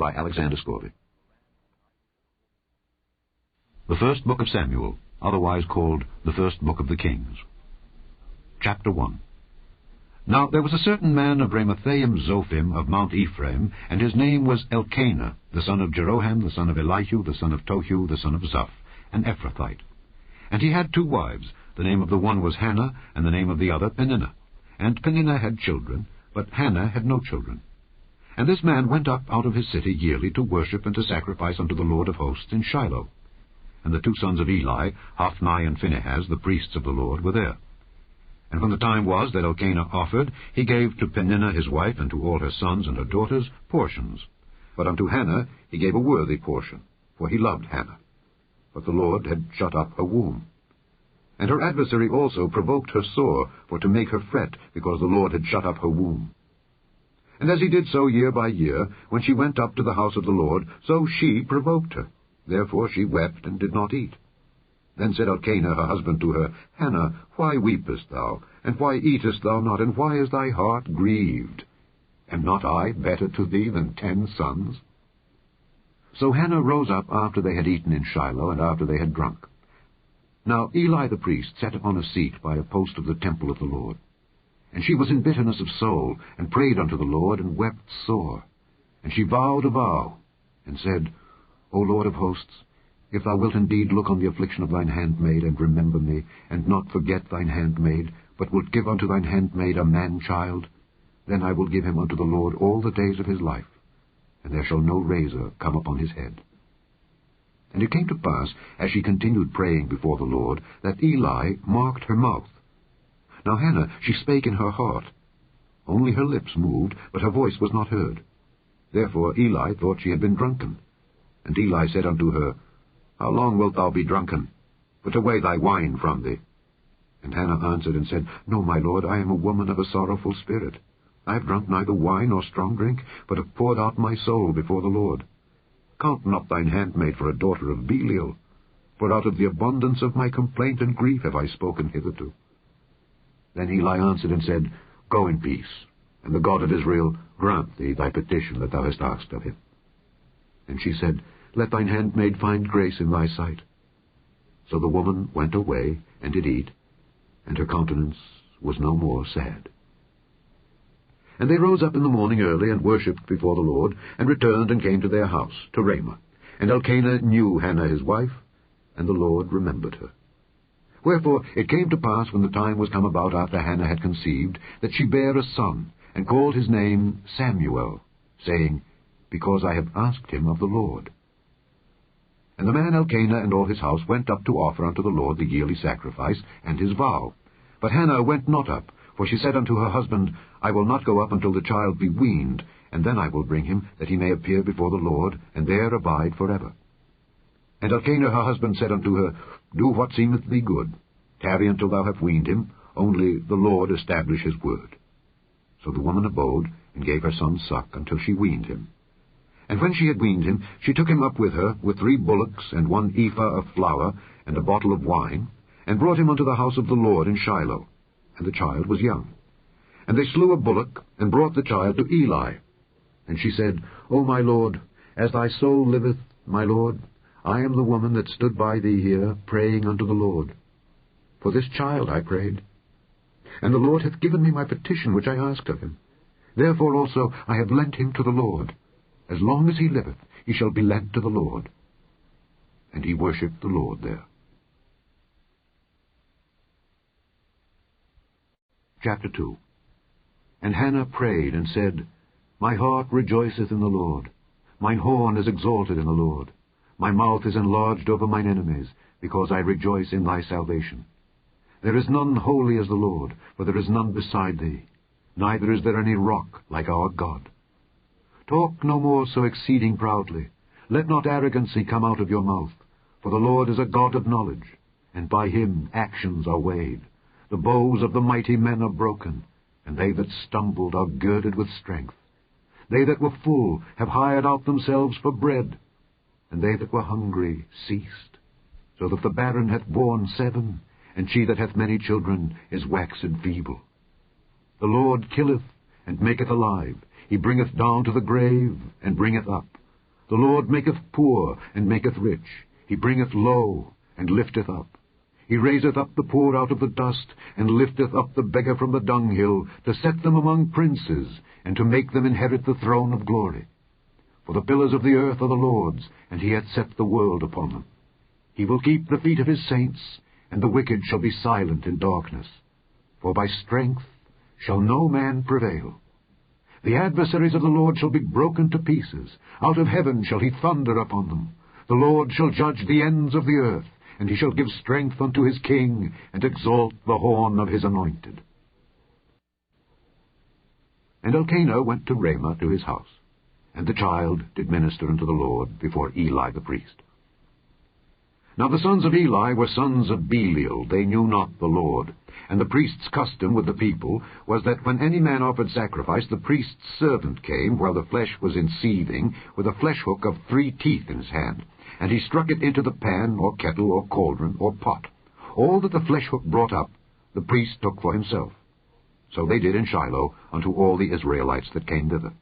by Alexander Scourby. The First Book of Samuel, otherwise called the First Book of the Kings. Chapter 1. Now there was a certain man of Ramathaim Zophim of Mount Ephraim, and his name was Elkanah, the son of Jeroham, the son of Elihu, the son of Tohu, the son of Zuph, an Ephrathite. And he had 2 wives. The name of the one was Hannah, and the name of the other Peninnah. And Peninnah had children, but Hannah had no children. And this man went up out of his city yearly to worship and to sacrifice unto the Lord of hosts in Shiloh. And the 2 sons of Eli, Hophni and Phinehas, the priests of the Lord, were there. And when the time was that Elkanah offered, he gave to Peninnah his wife, and to all her sons and her daughters, portions. But unto Hannah he gave a worthy portion, for he loved Hannah. But the Lord had shut up her womb. And her adversary also provoked her sore, for to make her fret, because the Lord had shut up her womb. And as he did so year by year, when she went up to the house of the Lord, so she provoked her. Therefore she wept and did not eat. Then said Elkanah her husband to her, Hannah, why weepest thou, and why eatest thou not, and why is thy heart grieved? Am not I better to thee than 10 sons? So Hannah rose up after they had eaten in Shiloh, and after they had drunk. Now Eli the priest sat upon a seat by a post of the temple of the Lord. And she was in bitterness of soul, and prayed unto the Lord, and wept sore. And she vowed a vow, and said, O Lord of hosts, if thou wilt indeed look on the affliction of thine handmaid, and remember me, and not forget thine handmaid, but wilt give unto thine handmaid a man-child, then I will give him unto the Lord all the days of his life, and there shall no razor come upon his head. And it came to pass, as she continued praying before the Lord, that Eli marked her mouth. Now Hannah, she spake in her heart. Only her lips moved, but her voice was not heard. Therefore Eli thought she had been drunken. And Eli said unto her, How long wilt thou be drunken? Put away thy wine from thee. And Hannah answered and said, No, my lord, I am a woman of a sorrowful spirit. I have drunk neither wine nor strong drink, but have poured out my soul before the Lord. Count not thine handmaid for a daughter of Belial, for out of the abundance of my complaint and grief have I spoken hitherto. Then Eli answered and said, Go in peace, and the God of Israel grant thee thy petition that thou hast asked of him. And she said, Let thine handmaid find grace in thy sight. So the woman went away, and did eat, and her countenance was no more sad. And they rose up in the morning early, and worshipped before the Lord, and returned and came to their house, to Ramah. And Elkanah knew Hannah his wife, and the Lord remembered her. Wherefore it came to pass, when the time was come about after Hannah had conceived, that she bare a son, and called his name Samuel, saying, Because I have asked him of the Lord. And the man Elkanah and all his house went up to offer unto the Lord the yearly sacrifice and his vow. But Hannah went not up, for she said unto her husband, I will not go up until the child be weaned, and then I will bring him, that he may appear before the Lord, and there abide forever. And Elkanah her husband said unto her, Do what seemeth thee good. Tarry until thou have weaned him, only the Lord establish his word. So the woman abode, and gave her son suck until she weaned him. And when she had weaned him, she took him up with her, with 3 bullocks, and 1 ephah of flour, and a bottle of wine, and brought him unto the house of the Lord in Shiloh. And the child was young. And they slew a bullock, and brought the child to Eli. And she said, O my lord, as thy soul liveth, my lord, I am the woman that stood by thee here, praying unto the Lord. For this child I prayed. And the Lord hath given me my petition which I asked of him. Therefore also I have lent him to the Lord. As long as he liveth, he shall be lent to the Lord. And he worshipped the Lord there. Chapter 2. And Hannah prayed and said, My heart rejoiceth in the Lord. Mine horn is exalted in the Lord. My mouth is enlarged over mine enemies, because I rejoice in thy salvation. There is none holy as the Lord, for there is none beside thee. Neither is there any rock like our God. Talk no more so exceeding proudly. Let not arrogancy come out of your mouth. For the Lord is a God of knowledge, and by him actions are weighed. The bows of the mighty men are broken, and they that stumbled are girded with strength. They that were full have hired out themselves for bread, and they that were hungry ceased. So that the barren hath borne 7, and she that hath many children is waxed feeble. The Lord killeth, and maketh alive. He bringeth down to the grave, and bringeth up. The Lord maketh poor, and maketh rich. He bringeth low, and lifteth up. He raiseth up the poor out of the dust, and lifteth up the beggar from the dunghill, to set them among princes, and to make them inherit the throne of glory. For the pillars of the earth are the Lord's, and he hath set the world upon them. He will keep the feet of his saints, and the wicked shall be silent in darkness. For by strength shall no man prevail. The adversaries of the Lord shall be broken to pieces. Out of heaven shall he thunder upon them. The Lord shall judge the ends of the earth, and he shall give strength unto his king, and exalt the horn of his anointed. And Elkanah went to Ramah to his house, and the child did minister unto the Lord before Eli the priest. Now the sons of Eli were sons of Belial. They knew not the Lord. And the priest's custom with the people was that when any man offered sacrifice, the priest's servant came, while the flesh was in seething, with a flesh hook of 3 teeth in his hand, and he struck it into the pan, or kettle, or cauldron, or pot. All that the flesh hook brought up, the priest took for himself. So they did in Shiloh unto all the Israelites that came thither.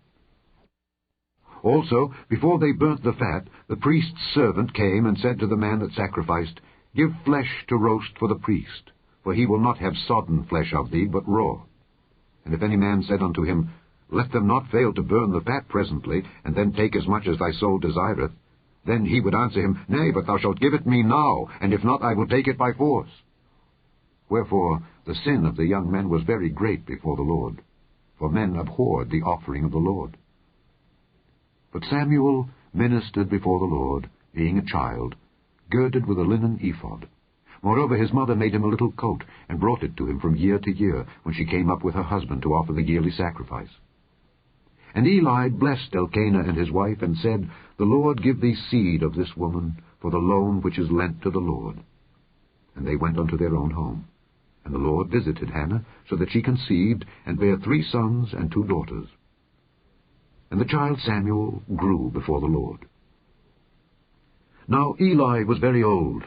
Also, before they burnt the fat, the priest's servant came and said to the man that sacrificed, Give flesh to roast for the priest, for he will not have sodden flesh of thee, but raw. And if any man said unto him, Let them not fail to burn the fat presently, and then take as much as thy soul desireth, then he would answer him, Nay, but thou shalt give it me now, and if not, I will take it by force. Wherefore the sin of the young men was very great before the Lord, for men abhorred the offering of the Lord. But Samuel ministered before the Lord, being a child, girded with a linen ephod. Moreover, his mother made him a little coat, and brought it to him from year to year, when she came up with her husband to offer the yearly sacrifice. And Eli blessed Elkanah and his wife, and said, The Lord give thee seed of this woman, for the loan which is lent to the Lord. And they went unto their own home. And the Lord visited Hannah, so that she conceived, and bare 3 sons and 2 daughters. And the child Samuel grew before the Lord. Now Eli was very old,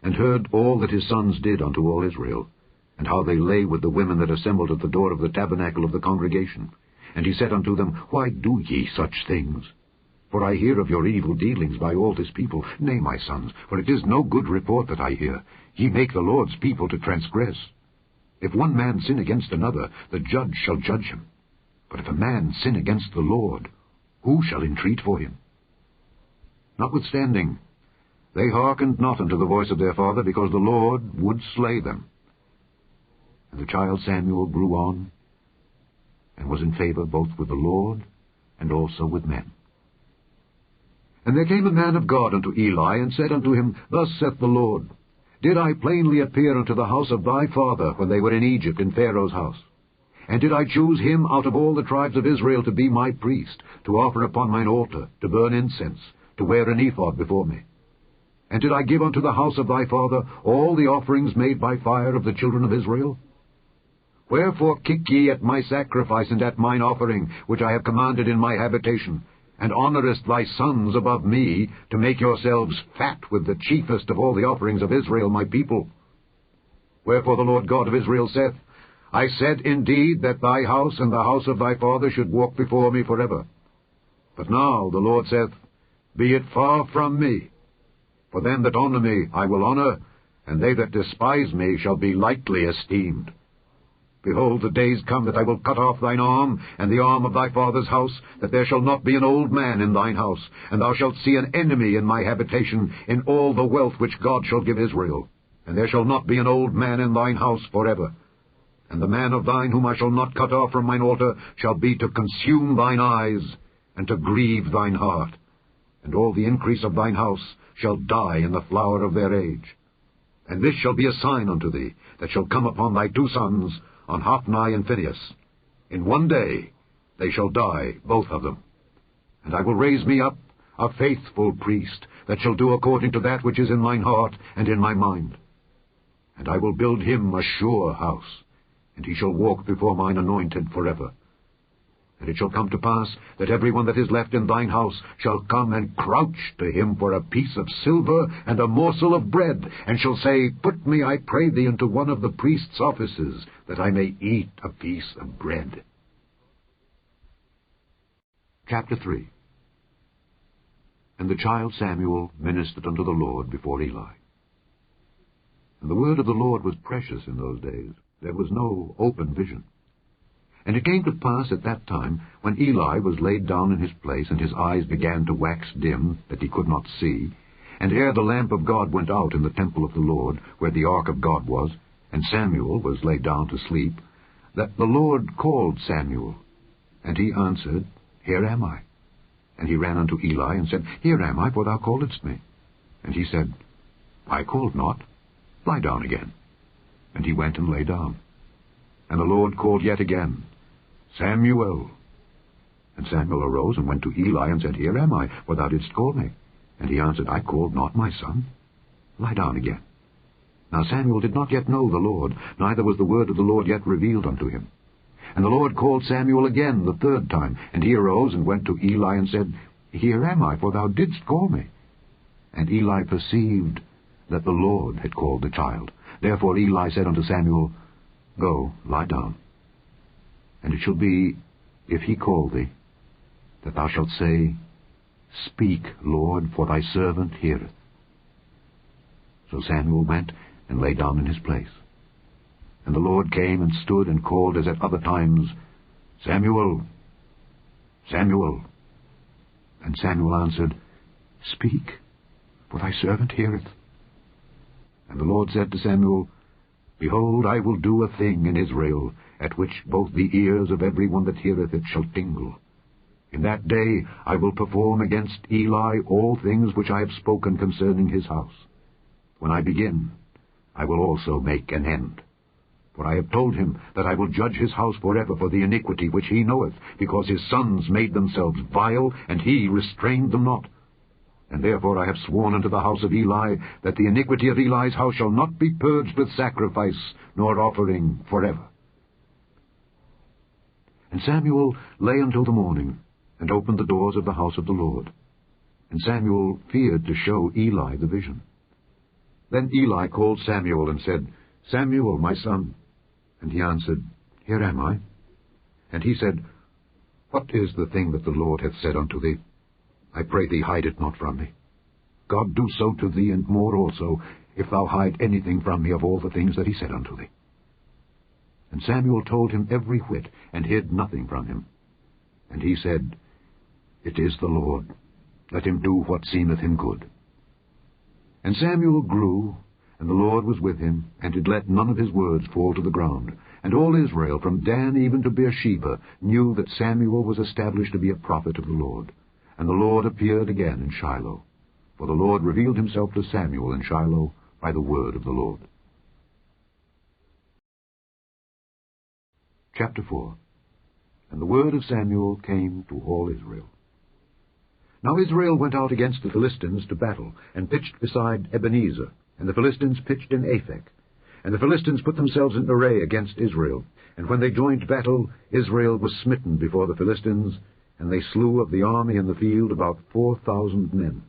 and heard all that his sons did unto all Israel, and how they lay with the women that assembled at the door of the tabernacle of the congregation. And he said unto them, Why do ye such things? For I hear of your evil dealings by all this people. Nay, my sons, for it is no good report that I hear. Ye make the Lord's people to transgress. If one man sin against another, the judge shall judge him. But if a man sin against the Lord, who shall entreat for him? Notwithstanding, they hearkened not unto the voice of their father, because the Lord would slay them. And the child Samuel grew on, and was in favor both with the Lord and also with men. And there came a man of God unto Eli, and said unto him, Thus saith the Lord, Did I plainly appear unto the house of thy father when they were in Egypt in Pharaoh's house? And did I choose him out of all the tribes of Israel to be my priest, to offer upon mine altar, to burn incense, to wear an ephod before me? And did I give unto the house of thy father all the offerings made by fire of the children of Israel? Wherefore kick ye at my sacrifice and at mine offering, which I have commanded in my habitation, and honourest thy sons above me, to make yourselves fat with the chiefest of all the offerings of Israel my people? Wherefore the Lord God of Israel saith, I said indeed that thy house and the house of thy father should walk before me forever. But now the Lord saith, Be it far from me. For them that honour me I will honour, and they that despise me shall be lightly esteemed. Behold, the days come that I will cut off thine arm, and the arm of thy father's house, that there shall not be an old man in thine house, and thou shalt see an enemy in my habitation, in all the wealth which God shall give Israel. And there shall not be an old man in thine house forever. And the man of thine whom I shall not cut off from mine altar shall be to consume thine eyes, and to grieve thine heart. And all the increase of thine house shall die in the flower of their age. And this shall be a sign unto thee, that shall come upon thy 2 sons, on Hophni and Phinehas. In one day they shall die, both of them. And I will raise me up a faithful priest, that shall do according to that which is in mine heart and in my mind. And I will build him a sure house, and he shall walk before mine anointed forever. And it shall come to pass that every one that is left in thine house shall come and crouch to him for a piece of silver and a morsel of bread, and shall say, Put me, I pray thee, into one of the priest's offices, that I may eat a piece of bread. Chapter 3. And the child Samuel ministered unto the Lord before Eli. And the word of the Lord was precious in those days. There was no open vision. And it came to pass at that time, when Eli was laid down in his place, and his eyes began to wax dim, that he could not see, and ere the lamp of God went out in the temple of the Lord, where the ark of God was, and Samuel was laid down to sleep, that the Lord called Samuel. And he answered, Here am I. And he ran unto Eli, and said, Here am I, for thou calledst me. And he said, I called not. Lie down again. And he went and lay down. And the Lord called yet again, Samuel. And Samuel arose and went to Eli, and said, Here am I, for thou didst call me. And he answered, I called not, my son. Lie down again. Now Samuel did not yet know the Lord, neither was the word of the Lord yet revealed unto him. And the Lord called Samuel again the third time, and he arose and went to Eli, and said, Here am I, for thou didst call me. And Eli perceived that the Lord had called the child. Therefore Eli said unto Samuel, Go, lie down. And it shall be, if he call thee, that thou shalt say, Speak, Lord, for thy servant heareth. So Samuel went and lay down in his place. And the Lord came and stood and called as at other times, Samuel, Samuel. And Samuel answered, Speak, for thy servant heareth. And the Lord said to Samuel, Behold, I will do a thing in Israel, at which both the ears of every one that heareth it shall tingle. In that day I will perform against Eli all things which I have spoken concerning his house. When I begin, I will also make an end. For I have told him that I will judge his house forever for the iniquity which he knoweth, because his sons made themselves vile, and he restrained them not. And therefore I have sworn unto the house of Eli, that the iniquity of Eli's house shall not be purged with sacrifice, nor offering forever. And Samuel lay until the morning, and opened the doors of the house of the Lord. And Samuel feared to show Eli the vision. Then Eli called Samuel, and said, Samuel, my son. And he answered, Here am I. And he said, What is the thing that the Lord hath said unto thee? I pray thee, hide it not from me. God do so to thee, and more also, if thou hide anything from me of all the things that he said unto thee. And Samuel told him every whit, and hid nothing from him. And he said, It is the Lord. Let him do what seemeth him good. And Samuel grew, and the Lord was with him, and did let none of his words fall to the ground. And all Israel, from Dan even to Beersheba, knew that Samuel was established to be a prophet of the Lord. And the Lord appeared again in Shiloh. For the Lord revealed himself to Samuel in Shiloh by the word of the Lord. Chapter 4. And the word of Samuel came to all Israel. Now Israel went out against the Philistines to battle, and pitched beside Ebenezer, and the Philistines pitched in Aphek. And the Philistines put themselves in array against Israel. And when they joined battle, Israel was smitten before the Philistines, and they slew of the army in the field about 4,000 men.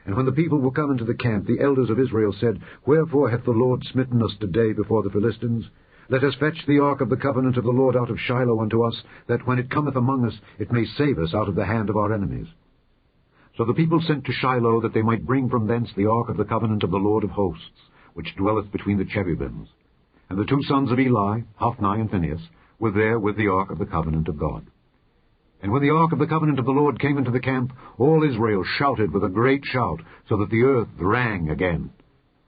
And when the people were come into the camp, the elders of Israel said, Wherefore hath the Lord smitten us today before the Philistines? Let us fetch the ark of the covenant of the Lord out of Shiloh unto us, that when it cometh among us, it may save us out of the hand of our enemies. So the people sent to Shiloh, that they might bring from thence the ark of the covenant of the Lord of hosts, which dwelleth between the cherubims. And the two sons of Eli, Hophni and Phinehas, were there with the ark of the covenant of God. And when the ark of the covenant of the Lord came into the camp, all Israel shouted with a great shout, so that the earth rang again.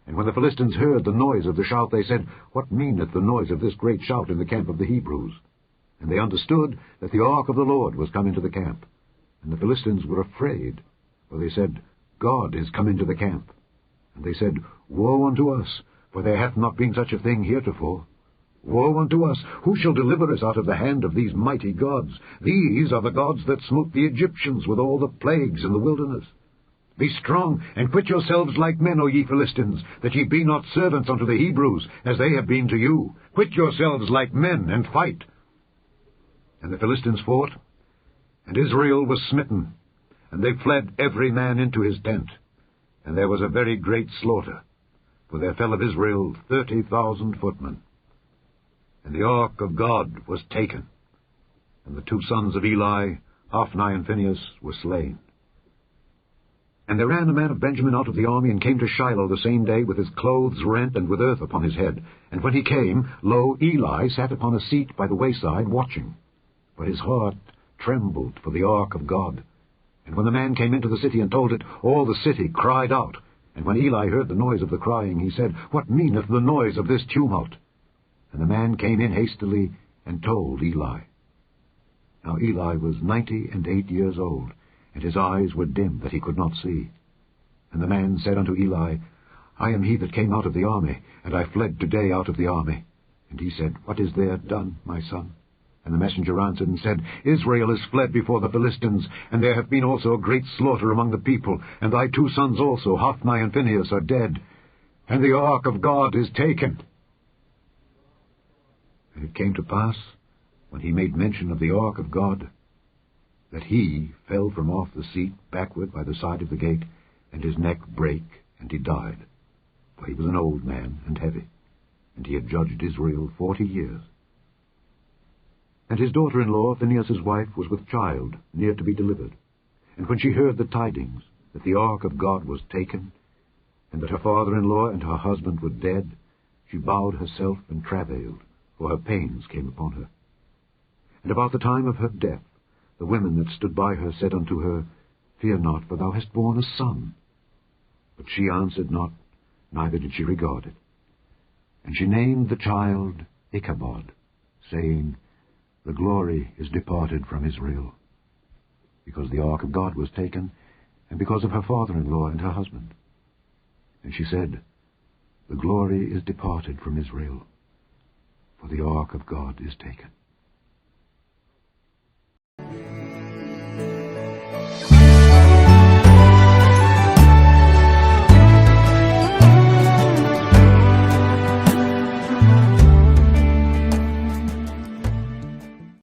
And when the Philistines heard the noise of the shout, they said, What meaneth the noise of this great shout in the camp of the Hebrews? And they understood that the ark of the Lord was come into the camp. And the Philistines were afraid, for they said, God is come into the camp. And they said, Woe unto us, for there hath not been such a thing heretofore. Woe unto us! Who shall deliver us out of the hand of these mighty gods? These are the gods that smote the Egyptians with all the plagues in the wilderness. Be strong, and quit yourselves like men, O ye Philistines, that ye be not servants unto the Hebrews, as they have been to you. Quit yourselves like men, and fight. And the Philistines fought, and Israel was smitten, and they fled every man into his tent. And there was a very great slaughter, for there fell of Israel 30,000 footmen. And the ark of God was taken, and the two sons of Eli, Hophni and Phinehas, were slain. And there ran a man of Benjamin out of the army, and came to Shiloh the same day, with his clothes rent, and with earth upon his head. And when he came, lo, Eli sat upon a seat by the wayside, watching. But his heart trembled for the ark of God. And when the man came into the city and told it, all the city cried out. And when Eli heard the noise of the crying, he said, What meaneth the noise of this tumult? And the man came in hastily, and told Eli. Now Eli was 98 years old, and his eyes were dim, that he could not see. And the man said unto Eli, I am he that came out of the army, and I fled today out of the army. And he said, What is there done, my son? And the messenger answered and said, Israel is fled before the Philistines, and there hath been also a great slaughter among the people, and thy 2 sons also, Hophni and Phinehas, are dead, and the ark of God is taken. And it came to pass, when he made mention of the ark of God, that he fell from off the seat backward by the side of the gate, and his neck brake, and he died. For he was an old man and heavy, and he had judged Israel 40 years. And his daughter-in-law, Phinehas' wife, was with child, near to be delivered. And when she heard the tidings, that the ark of God was taken, and that her father-in-law and her husband were dead, she bowed herself and travailed, for her pains came upon her. And about the time of her death, the women that stood by her said unto her, Fear not, for thou hast borne a son. But she answered not, neither did she regard it. And she named the child Ichabod, saying, The glory is departed from Israel, because the ark of God was taken, and because of her father-in-law and her husband. And she said, The glory is departed from Israel, for the ark of God is taken.